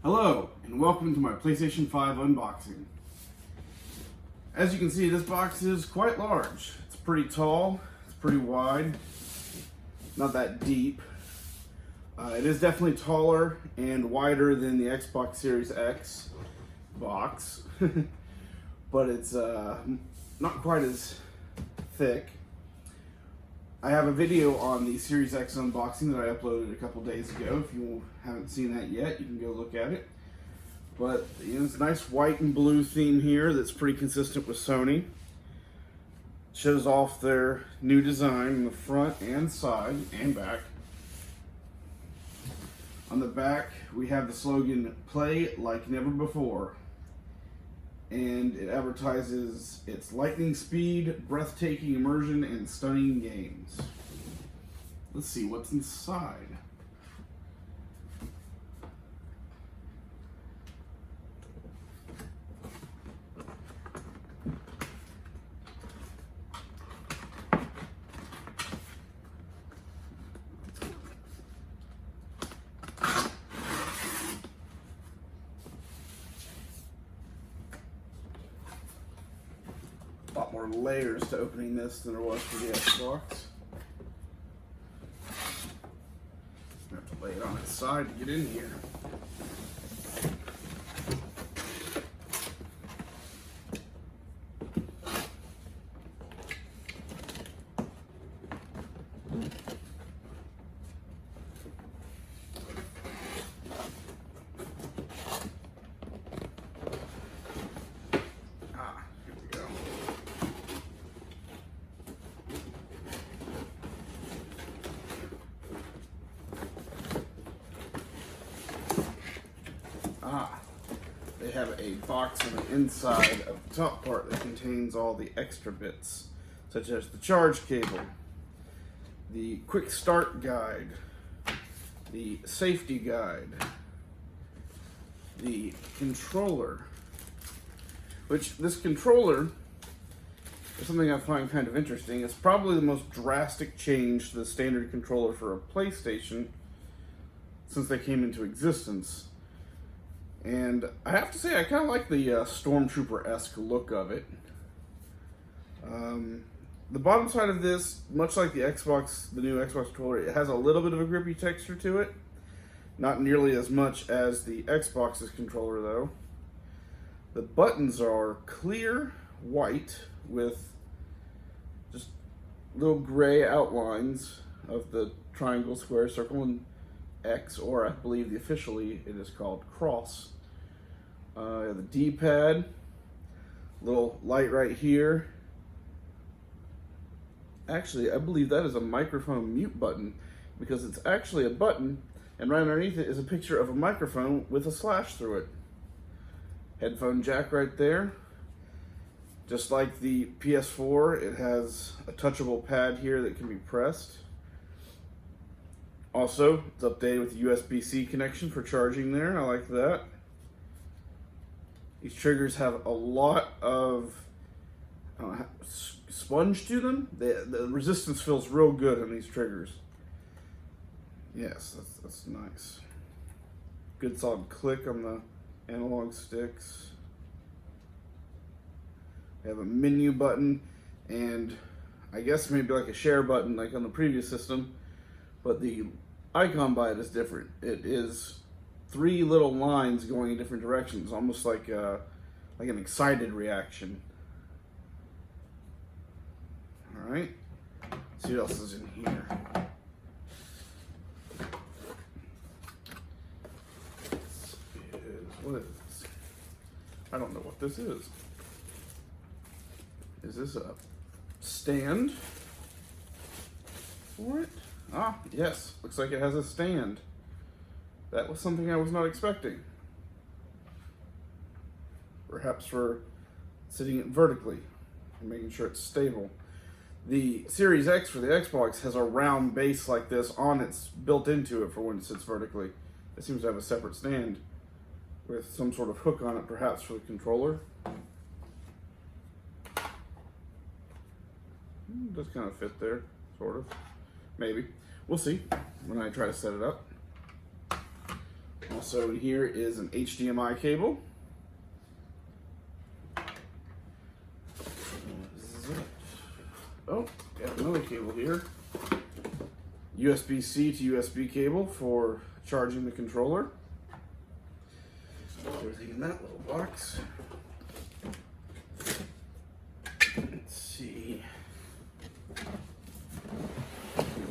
Hello, and welcome to my PlayStation 5 unboxing. As you can see, this box is quite large. It's pretty tall, it's pretty wide, not that deep. It is definitely taller and wider than the Xbox Series X box, but it's not quite as thick. I have a video on the Series X unboxing that I uploaded a couple days ago. If you haven't seen that yet, you can go look at it. But it's a nice white and blue theme here that's pretty consistent with Sony. Shows off their new design in the front and side and back. On the back, we have the slogan, "Play like never before." And it advertises its lightning speed, breathtaking immersion, and stunning games. Let's see what's inside. A lot more layers to opening this than there was for the Xbox. I have to lay it on its side to get in here. They have a box on the inside of the top part that contains all the extra bits, such as the charge cable, the quick start guide, the safety guide, the controller, which this controller is something I find kind of interesting. It's probably the most drastic change to the standard controller for a PlayStation since they came into existence. And I have to say, I kind of like the Stormtrooper-esque look of it. The bottom side of this, much like the new Xbox controller, it has a little bit of a grippy texture to it. Not nearly as much as the Xbox's controller, though. The buttons are clear white with just little gray outlines of the triangle, square, circle, and X, or I believe officially it is called cross. The D-pad, little light right here. Actually, I believe that is a microphone mute button because it's actually a button, and right underneath it is a picture of a microphone with a slash through it. Headphone jack right there. Just like the PS4, it has a touchable pad here that can be pressed. Also, it's updated with a USB-C connection for charging there. I like that. These triggers have a lot of sponge to them. The resistance feels real good on these triggers. Yes, that's nice. Good solid click on the analog sticks. We have a menu button and I guess maybe like a share button like on the previous system. But the icon by it is different. It is 3 little lines going in different directions, almost like an excited reaction. All right, let's see what else is in here. What is this? I don't know what this is. Is this a stand for it? Ah, yes. Looks like it has a stand. That was something I was not expecting. Perhaps for sitting it vertically and making sure it's stable. The Series X for the Xbox has a round base like this on it's built into it for when it sits vertically. It seems to have a separate stand with some sort of hook on it, perhaps for the controller. It does kind of fit there, sort of. Maybe. We'll see when I try to set it up. Also in here is an HDMI cable. Oh, got another cable here. USB-C to USB cable for charging the controller. Everything in that little box. Let's see.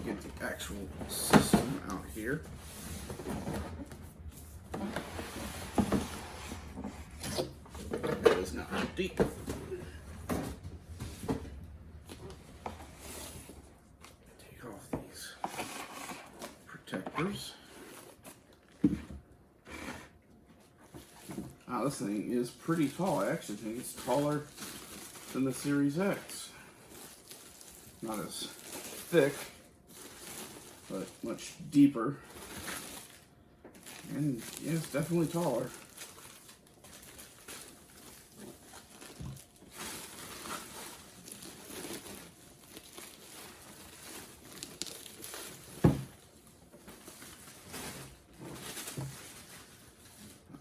Get the actual system out here. That is not empty. Take off these protectors. Wow, this thing is pretty tall. I actually think it's taller than the Series X. Not as thick, but much deeper. And yeah, it's definitely taller.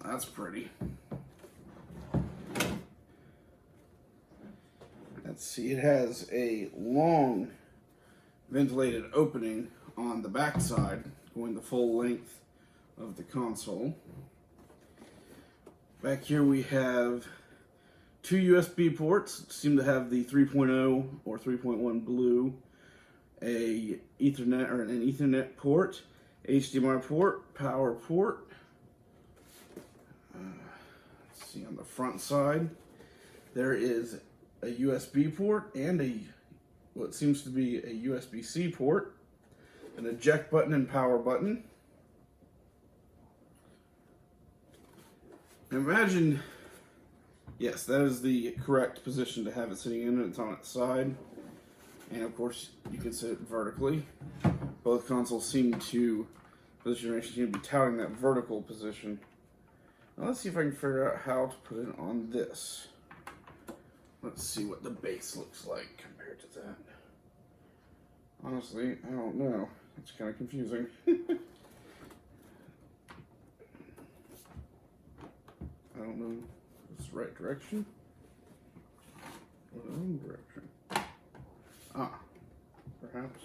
That's pretty. Let's see, it has a long ventilated opening on the back side, going the full length of the console. Back here we have two USB ports. Seem to have the 3.0 or 3.1 blue, a Ethernet or an Ethernet port, HDMI port, power port. Let's see, on the front side there is a USB port and a what seems to be a USB-C port, an eject button and power button. Imagine, yes, that is the correct position to have it sitting in. It's on its side, and of course you can sit it vertically. Both consoles seem to, for this generation, seem to be touting that vertical position. Now let's see if I can figure out how to put it on this. Let's see what the base looks like compared to that. Honestly, I don't know. It's kind of confusing. I don't know if it's the right direction or the wrong direction. Ah, perhaps.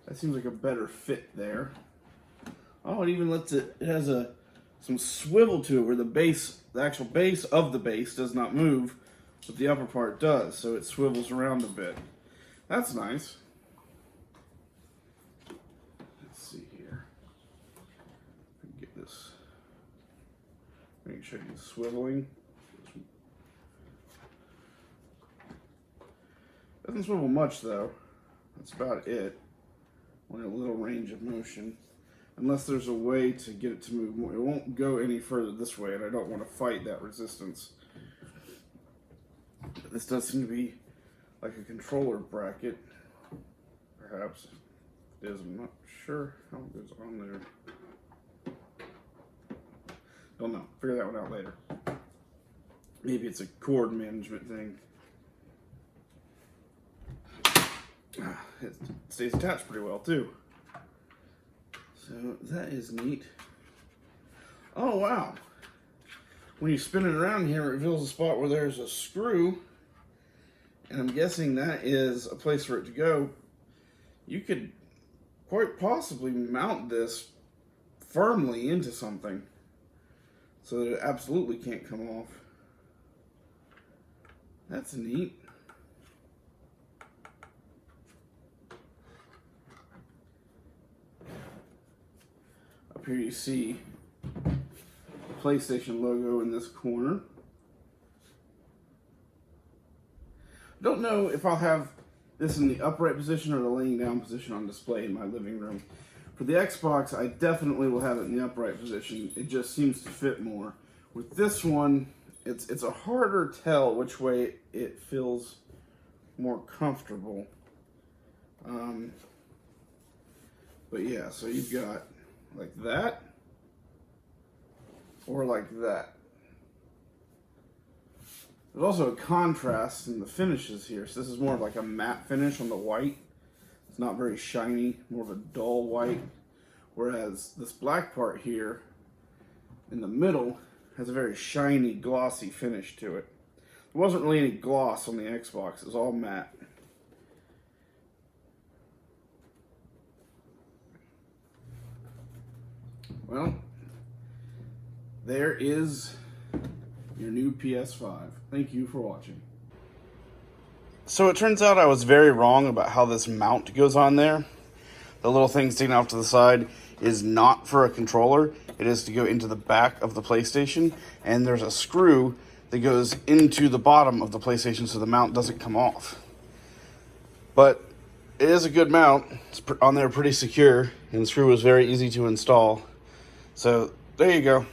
That seems like a better fit there. Oh, it even lets it has some swivel to it where the actual base of the base does not move, but the upper part does, so it swivels around a bit. That's nice. Let's see here. If I can get this. Make sure it's swiveling. Doesn't swivel much though. That's about it. Only a little range of motion. Unless there's a way to get it to move more. It won't go any further this way, and I don't want to fight that resistance. This does seem to be like a controller bracket. Perhaps it is. I'm not sure how it goes on there. Don't know. Figure that one out later. Maybe it's a cord management thing. It stays attached pretty well too. So that is neat. Oh wow. When you spin it around here, it reveals a spot where there's a screw. And I'm guessing that is a place for it to go. You could quite possibly mount this firmly into something so that it absolutely can't come off. That's neat. Up here you see the PlayStation logo in this corner. Don't know if I'll have this in the upright position or the laying down position on display in my living room. For the Xbox, I definitely will have it in the upright position. It just seems to fit more. With this one, it's a harder tell which way it feels more comfortable. But yeah, so you've got like that or like that. There's also a contrast in the finishes here. So this is more of like a matte finish on the white. It's not very shiny, more of a dull white. Whereas this black part here in the middle has a very shiny, glossy finish to it. There wasn't really any gloss on the Xbox, it was all matte. Well, there is your new PS5. Thank you for watching. So it turns out I was very wrong about how this mount goes on there. The little thing sticking off to the side is not for a controller. It is to go into the back of the PlayStation, and there's a screw that goes into the bottom of the PlayStation so the mount doesn't come off. But it is a good mount. It's on there pretty secure, and the screw was very easy to install. So there you go.